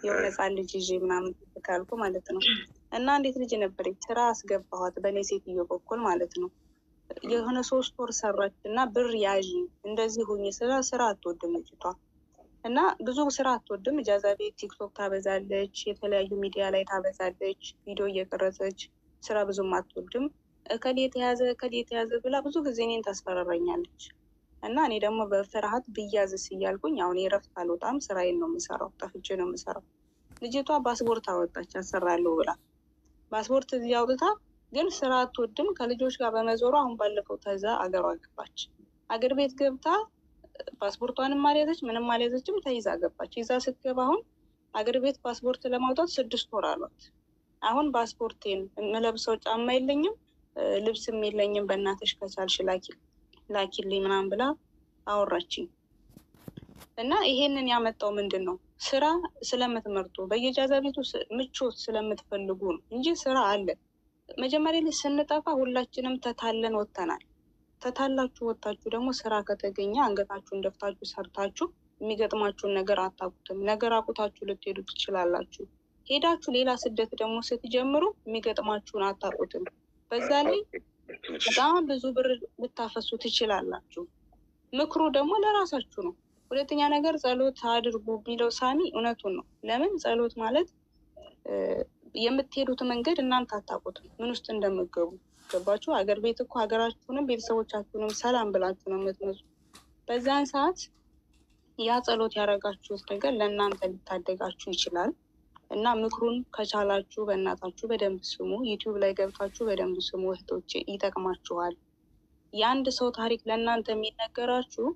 የሆነ ህፃን ልጅ ይዤ ምናምን ካልኩ ማለት ነው። እና እንዴት ልጅ ነበረች ስራ አስገባኋት በእኔ ሴትዮ በኩል ማለት ነው። የሆነ 3 ወር ሰራች እና ብር ያዥ እንደዚህ ሁኝ ስራ አትወድም ልጅቷ እና ብዙ ስራ አትወድም። እጃዛ ቤት ቲክቶክ ታበዛለች፣ የተለያዩ ሚዲያ ላይ ታበዛለች፣ ቪዲዮ እየቀረጸች ስራ ብዙም አትወድም። እከሌ የተያዘ ብላ ብዙ ጊዜ እኔን ታስፈራራኛለች። እና እኔ ደግሞ በፍርሃት ብያዝስ እያልኩኝ አሁን የረፍት አልወጣም፣ ስራዬን ነው የምሰራው፣ ጠፍቼ ነው የምሰራው። ልጅቷ ፓስፖርት አወጣች አሰራለሁ ብላ ፓስፖርት እዚህ አውጥታ ግን ስራ አትወድም። ከልጆች ጋር በመዞሩ አሁን ባለፈው ተዛ አገሯ ገባች። አገር ቤት ገብታ ፓስፖርቷንም አልያዘች ምንም አልያዘችም፣ ተይዛ ገባች። ይዛ ስትገባ አሁን አገር ቤት ፓስፖርት ለማውጣት 6 ወር አሏት። አሁን ፓስፖርቴን የምለብሰው ጫማ የለኝም ልብስም የለኝም፣ በእናትሽ ከቻልሽ ላኪልኝ ምናምን ብላ አወራችኝ። እና ይሄንን ያመጣው ምንድን ነው? ስራ ስለምትመርጡ በየጃዛ ቤቱ ምቾት ስለምትፈልጉ ነው እንጂ ስራ አለ። መጀመሪያ ላይ ስንጠፋ ሁላችንም ተታለን ወጥተናል። ተታላችሁ ወጣችሁ ደግሞ ስራ ከተገኘ አንገታችሁን ደፍታችሁ ሰርታችሁ የሚገጥማችሁን ነገር አታውቁትም። ነገር አቁታችሁ ልትሄዱ ትችላላችሁ። ሄዳችሁ ሌላ ስደት ደግሞ ስትጀምሩ የሚገጥማችሁን አታውቁትም። በዛ ላይ በጣም ብዙ ብር ልታፈሱ ትችላላችሁ። ምክሩ ደግሞ ለራሳችሁ ነው። ሁለተኛ ነገር ጸሎት አድርጉ ቢለው ሳሚ እውነቱን ነው። ለምን ጸሎት ማለት የምትሄዱት መንገድ እናንተ አታውቁትም ምን ውስጥ እንደምትገቡ ገባችሁ። አገር ቤት እኮ ሀገራችሁንም ቤተሰቦቻችሁንም ሰላም ብላችሁ ነው የምትመዙ። በዛን ሰዓት ያ ጸሎት ያደረጋችሁት ነገር ለእናንተ ሊታደጋችሁ ይችላል። እና ምክሩን ከቻላችሁ በእናታችሁ በደንብ ስሙ። ዩቲዩብ ላይ ገብታችሁ በደንብ ስሙ እህቶቼ፣ ይጠቅማችኋል። የአንድ ሰው ታሪክ ለእናንተ የሚነገራችሁ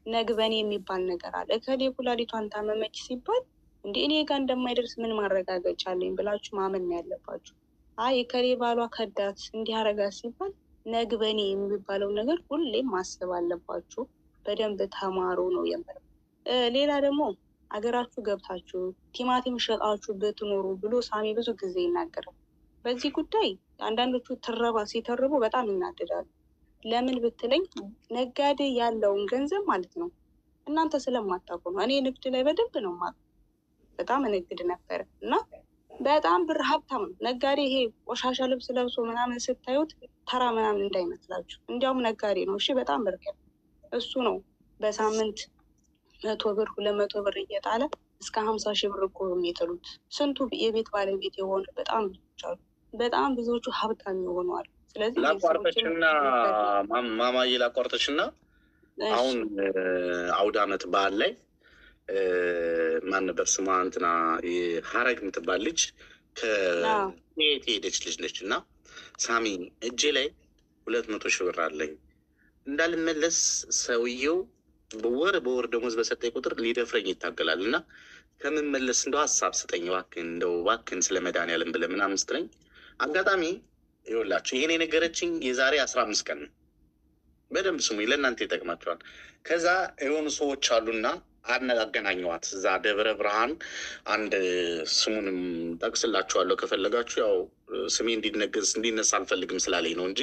ነግበኔ የሚባል ነገር አለ። እከሌ ኩላሊቷን ታመመች ሲባል እንደ እኔ ጋር እንደማይደርስ ምን ማረጋገጫ አለኝ ብላችሁ ማመን ነው ያለባችሁ። አይ እከሌ ባሏ ከዳት እንዲህ አረጋት ሲባል ነግበኔ የሚባለው ነገር ሁሌም ማሰብ አለባችሁ። በደንብ ተማሩ ነው የምለው። ሌላ ደግሞ አገራችሁ ገብታችሁ ቲማቲም ሸጣችሁ ብትኖሩ ብሎ ሳሚ ብዙ ጊዜ ይናገራል። በዚህ ጉዳይ አንዳንዶቹ ሲተርቡ በጣም ይናደዳሉ። ለምን ብትለኝ ነጋዴ ያለውን ገንዘብ ማለት ነው እናንተ ስለማታውቁ ነው። እኔ ንግድ ላይ በደንብ ነው ማለት በጣም ንግድ ነበር እና በጣም ብር ሀብታም ነው ነጋዴ። ይሄ ቆሻሻ ልብስ ለብሶ ምናምን ስታዩት ተራ ምናምን እንዳይመስላችሁ፣ እንዲያውም ነጋዴ ነው። እሺ በጣም ብር እሱ ነው በሳምንት 100 ብር 200 ብር እየጣለ እስከ 50 ሺህ ብር እኮ የሚጥሉት። ስንቱ የቤት ባለቤት የሆኑ በጣም ብዙዎች አሉ። በጣም ብዙዎቹ ሀብታም የሆኑ አሉ። ስለዚህ ላቋርጠችና ማማዬ ላቋርጠችና አሁን አውደ ዓመት በዓል ላይ ማን ነበር ስሟ እንትና ሀረግ የምትባል ልጅ ከየት ሄደች ልጅ ነች እና ሳሚ እጄ ላይ 200 ሺህ ብር አለኝ እንዳልመለስ ሰውየው በወር ደሞዝ በሰጠኝ ቁጥር ሊደፍረኝ ይታገላል እና ከምመለስ እንደው ሀሳብ ስጠኝ እባክህን፣ እንደው እባክህን ስለ መድኃኒዓለም ብለህ ምናምን ስትለኝ አጋጣሚ ይኸውላችሁ ይሄን የነገረችኝ የዛሬ 15 ቀን ነው። በደንብ ስሙኝ፣ ለእናንተ ይጠቅማቸዋል። ከዛ የሆኑ ሰዎች አሉና አገናኘዋት እዛ ደብረ ብርሃን። አንድ ስሙንም ጠቅስላችኋለሁ ከፈለጋችሁ፣ ያው ስሜ እንዲነሳ አልፈልግም ስላለኝ ነው እንጂ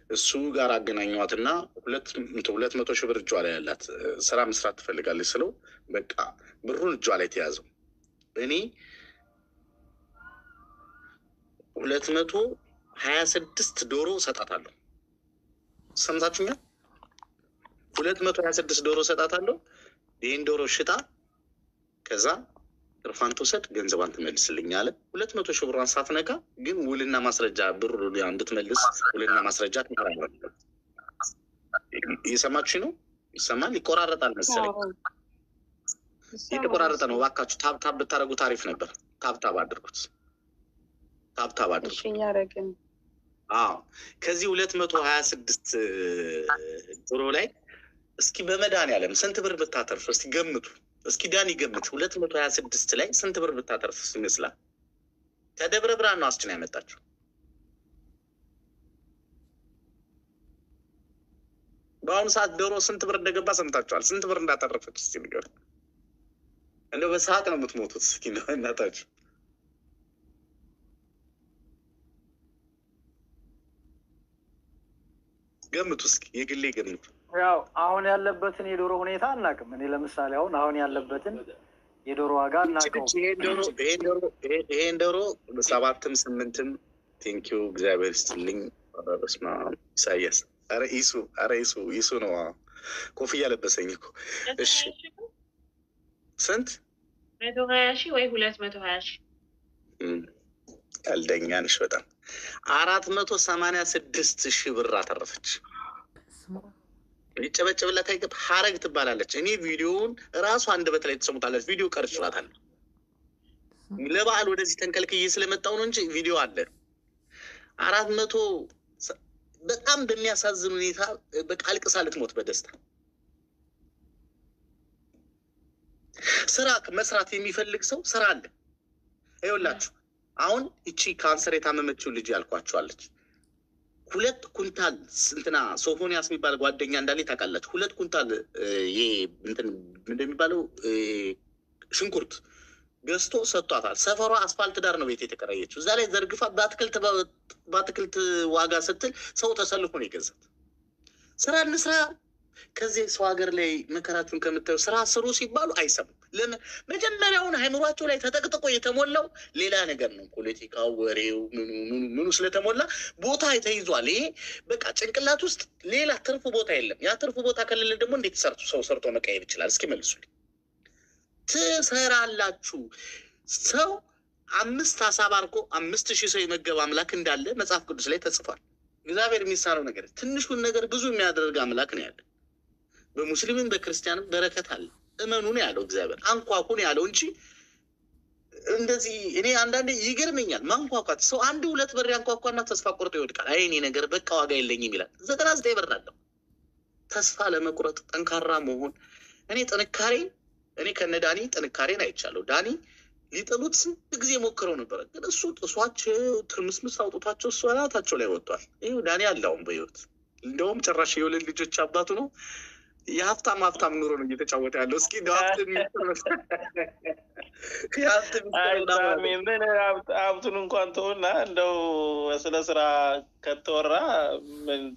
እሱ ጋር አገናኘዋትና 200 ሺህ ብር እጇ ላይ ያላት ስራ መስራት ትፈልጋለች ስለው በቃ ብሩን እጇ ላይ ተያዘው። እኔ 226 ዶሮ ሰጣታለሁ። ሰምታችሁኛል? 226 ዶሮ ሰጣታለሁ። ይህን ዶሮ ሽጣ ከዛ ትርፋን ትውሰድ ገንዘቧን ትመልስልኝ አለ። 200 ሺህ ብሯን ሳትነካ ግን ውልና ማስረጃ ብሩ እንድትመልስ ውልና ማስረጃ ትመራለች። እየሰማችሁ ነው? ይሰማል? ይቆራረጣል መሰለኝ። የተቆራረጠ ነው። እባካችሁ ታብታብ ብታደርጉ ታሪፍ ነበር። ታብታብ አድርጉት። ታብታብ አድርጉት። አዎ ከዚህ 226 ዶሮ ላይ እስኪ በመድኃኒዓለም ስንት ብር ብታተርፍ እስኪ ገምቱ። እስኪ ዳኒ ገምት። 226 ላይ ስንት ብር ብታተርፍ ይመስላል? ከደብረ ብርሃን ነው አስጭና ያመጣችው። በአሁኑ ሰዓት ዶሮ ስንት ብር እንደገባ ሰምታችኋል። ስንት ብር እንዳተረፈች እስኪ ንገሩ። እንደው በሰዓት ነው የምትሞቱት። እስኪ ነው እናታችሁ ገምቱ እስኪ፣ የግሌ ገምቱ። ያው አሁን ያለበትን የዶሮ ሁኔታ አናውቅም። እኔ ለምሳሌ አሁን ያለበትን የዶሮ ዋጋ እናቀው ይሄን ዶሮ 7ም 8ም ቴንኪው እግዚአብሔር ይስጥልኝ። በስመ አብ ኢሳያስ አረ ኢሱ ነው ኮፍያ ለበሰኝ እኮ። እሺ ስንት 120,000 ወይ 220,000? ቀልደኛ ነሽ በጣም። 486,000 ብር አተረፈች። ይጨበጨብላት አይገብ። ሀረግ ትባላለች። እኔ ቪዲዮውን ራሱ አንድ በተለይ ተሰሙታለች። ቪዲዮ ቀርጬላታለሁ። ለበዓል ወደዚህ ተንከልክዬ ስለመጣሁ ነው እንጂ ቪዲዮ አለ። 400 በጣም በሚያሳዝን ሁኔታ በቃ አልቅሳ ልትሞት በደስታ። ስራ መስራት የሚፈልግ ሰው ስራ አለ። ይኸውላችሁ አሁን እቺ ካንሰር የታመመችው ልጅ ያልኳቸዋለች 2 ኩንታል እንትና ሶፎንያስ የሚባል ጓደኛ እንዳለ ታውቃላችሁ። 2 ኩንታል እንትን እንደሚባለው ሽንኩርት ገዝቶ ሰጥቷታል። ሰፈሯ አስፋልት ዳር ነው ቤት የተከራየችው። እዛ ላይ ዘርግፋ በአትክልት ዋጋ ስትል ሰው ተሰልፎ ነው የገዛት። ስራ እንስራ ከዚህ ሰው ሀገር ላይ መከራችሁን ከምታዩ ስራ ስሩ ሲባሉ አይሰሙም። ለምን? መጀመሪያውን አይምሯቸው ላይ ተጠቅጥቆ የተሞላው ሌላ ነገር ነው። ፖለቲካው፣ ወሬው፣ ምኑ ስለተሞላ ቦታ ተይዟል። ይሄ በቃ ጭንቅላት ውስጥ ሌላ ትርፍ ቦታ የለም። ያ ትርፍ ቦታ ከሌለ ደግሞ እንዴት ሰው ሰርቶ መቀየር ይችላል? እስኪ መልሱልኝ። ትሰራላችሁ። ሰው 5 አሳ ባርኮ 5,000 ሰው የመገብ አምላክ እንዳለ መጽሐፍ ቅዱስ ላይ ተጽፏል። እግዚአብሔር የሚሳነው ነገር ትንሹን ነገር ብዙ የሚያደርግ አምላክ ነው ያለ። በሙስሊምም በክርስቲያንም በረከት አለ። እመኑ ነው ያለው እግዚአብሔር። አንኳኩ ነው ያለው እንጂ እንደዚህ እኔ አንዳንዴ ይገርመኛል። ማንኳኳት ሰው 1-2 በር ያንኳኳና ተስፋ ቆርጦ ይወድቃል። አይ እኔ ነገር በቃ ዋጋ የለኝም ይላል። 99 በር አለው። ተስፋ ለመቁረጥ ጠንካራ መሆን እኔ ከነዳኒ ጥንካሬን አይቻለሁ። ዳኒ ሊጠሉት ስንት ጊዜ ሞክረው ነበር፣ ግን እሱ ጥሷቸው ትርምስምስ አውጥቷቸው እሱ አናታቸው ላይ ወጥቷል። ይኸው ዳኒ አላውም በህይወት እንደውም ጭራሽ የወለድ ልጆች አባቱ ነው። የሀብታም ኑሮ ነው እየተጫወተ ያለው። እስኪ ምን ሀብቱን እንኳን ተውና እንደው ስለ ስራ ከተወራ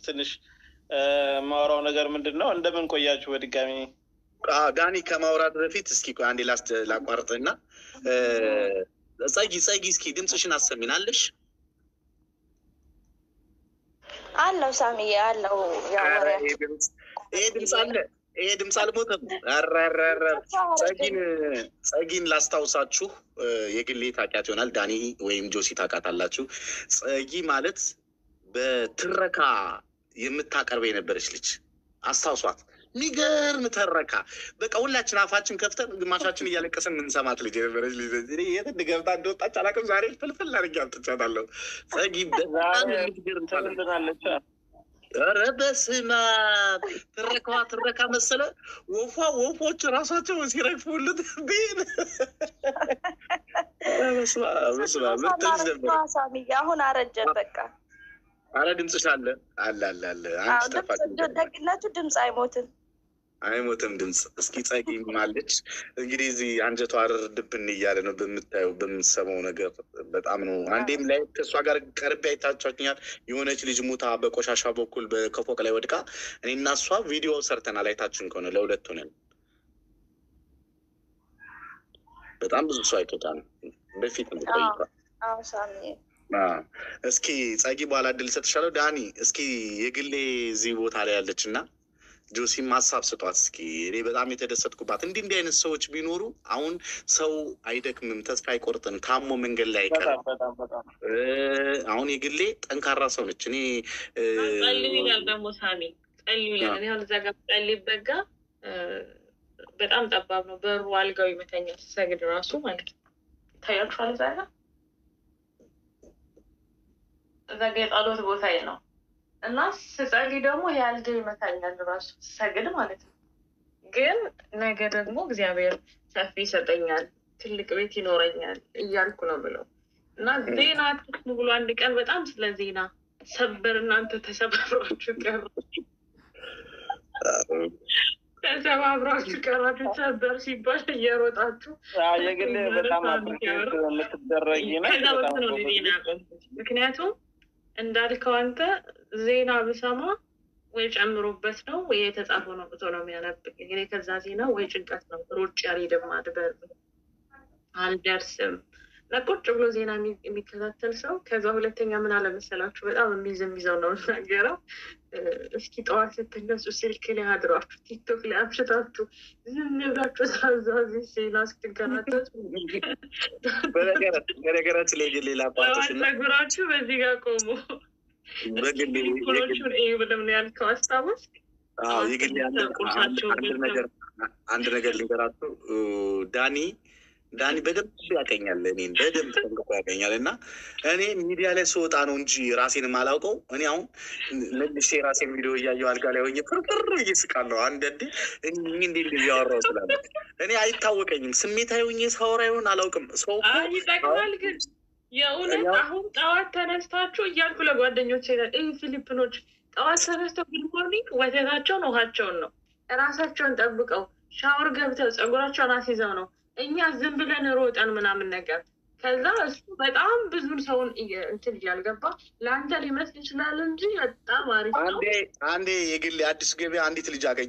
ትንሽ ማውራው ነገር ምንድን ነው? እንደምን ቆያችሁ በድጋሚ? ዳኒ ከማውራት በፊት እስኪ አንዴ ላቋርጥና ጸጊ እስኪ ድምፅሽን አሰሚናለሽ? አለው ሳሚዬ አለው። ይሄ ድምፅ አለ። ይሄ ድምፅ አልሞተም። ጸጊን ላስታውሳችሁ፣ የግሌ ታውቂያት ይሆናል። ዳኒ ወይም ጆሲ ታውቃታላችሁ። ጸጊ ማለት በትረካ የምታቀርበ የነበረች ልጅ አስታውሷት። ሚገርም ተረካ። በቃ ሁላችን አፋችን ከፍተን ግማሻችን እያለቀሰን የምንሰማት ልጅ የነበረች ልጅ። የት ገብታ እንደወጣች አላውቅም። ዛሬ ፍልፍል አድርጌ አምጥቻታለሁ። ጸጊ በጣም ትገርምታለች። ኧረ በስመ አብ ትረካ መሰለ። ወፎች ራሳቸው ሲረግፉልት ቢን አሁን አረጀን በቃ። አረ ድምፅሽ አለ። ደግነቱ ድምፅ አይሞትም ድምፅ። እስኪ ጸጊ ማለች እንግዲህ እዚህ አንጀቷ ድብን እያለ ነው በምትሰማው ነገር በጣም ነው። አንዴም ላይ ከእሷ ጋር ቀርቤ አይታችኋኛል። የሆነች ልጅ ሙታ በቆሻሻ በኩል ከፎቅ ላይ ወድቃ እኔ እና እሷ ቪዲዮ ሰርተናል። አይታችን ከሆነ ለ2 ሆነን በጣም ብዙ ሰው አይቶታል። በፊት ነው ቆይቷል። እስኪ ጸጊ በኋላ እድል ሰጥሻለሁ። ዳኒ እስኪ የግሌ እዚህ ቦታ ላይ ያለች እና ጆሲም ሀሳብ ስጧት እስኪ። እኔ በጣም የተደሰትኩባት እንዲህ አይነት ሰዎች ቢኖሩ አሁን ሰው አይደክምም፣ ተስፋ አይቆርጥም፣ ታሞ መንገድ ላይ አይቀርም። አሁን የግሌ ጠንካራ ሰው ነች። እኔ ጸልዩ ይላል ደግሞ ሳሚ ጸልዩ ይላል። እኔ አሁን እዛ ጋር ጸልይበት ጋር በጣም ጠባብ ነው በሩ። አልጋው ይመተኛል ሰግድ ራሱ ማለት ነው። ታያችኋል እዛ ጋር እዛ ጋር የጸሎት ቦታዬ ነው እና ስጸልይ ደግሞ ያልጋ ይመታኛል ራሱ ሰግድ ማለት ነው። ግን ነገ ደግሞ እግዚአብሔር ሰፊ ይሰጠኛል፣ ትልቅ ቤት ይኖረኛል እያልኩ ነው ብለው እና ዜና ትክሙ ብሎ አንድ ቀን በጣም ስለ ዜና ሰበር እናንተ ተሰባብራችሁ ቀራችሁ ሰበር ሲባል እየሮጣችሁ የግል በጣም አፕሪኬት የምትደረጊ ነው። ምክንያቱም እንዳልከው አንተ ዜና ብሰማ ወይ ጨምሮበት ነው ወይ የተጻፈው ነው ብቶ ነው የሚያነብ። እንግዲህ ከዛ ዜና ወይ ጭንቀት ነው ሮጭ ያልሄድም አድበር አልደርስም። ለቁጭ ብሎ ዜና የሚከታተል ሰው ከዛ ሁለተኛ ምን አለመሰላችሁ በጣም የሚይዘው ነው ነገረው። እስኪ ጠዋት ስትነሱ ስልክ ላይ አድሯችሁ ቲክቶክ ላይ አምሽታችሁ ዝም ብላችሁ ሳዛዚ ዜና ስትከታተሉ በነገራችን ላይ ግን ሌላ ጸጉራችሁ በዚህ ጋር ቆሞ ኩሎቹን እዩ ብለም ነው ያልከው አስታወስክ? የግል አንድ ነገር ልንገራችሁ። ዳኒ በደንብ ያቀኛል፣ እኔን በደንብ ጠንቅቆ ያቀኛል። እና እኔ ሚዲያ ላይ ስወጣ ነው እንጂ ራሴን የማላውቀው። እኔ አሁን መልሼ ራሴን ቪዲዮ እያየሁ አልጋ ላይ ሆኜ ፍርፍር እየስቃለሁ። አንዳንዴ እንዴ እያወራሁ ስላለ እኔ አይታወቀኝም። ስሜታዊ ሆኜ ሳወራ ይሆን አላውቅም። ሰው ይጠቅማል ግን የእውነት አሁን ጠዋት ተነስታችሁ እያልኩ ለጓደኞች ይላል ፊሊፒኖች ጠዋት ተነስተው ቢልኮርኒንግ ወተታቸውን ውሃቸውን ነው እራሳቸውን ጠብቀው ሻወር ገብተው ጸጉራቸውን አስይዘው ነው። እኛ ዝም ብለን ሮጠን ምናምን ነገር ከዛ እሱ በጣም ብዙን ሰውን እንትን እያልገባ ለአንተ ሊመስል ይችላል እንጂ በጣም አሪፍ ነው። አንዴ የግል አዲስ ገበያ አንዲት ልጅ አገኘሁ።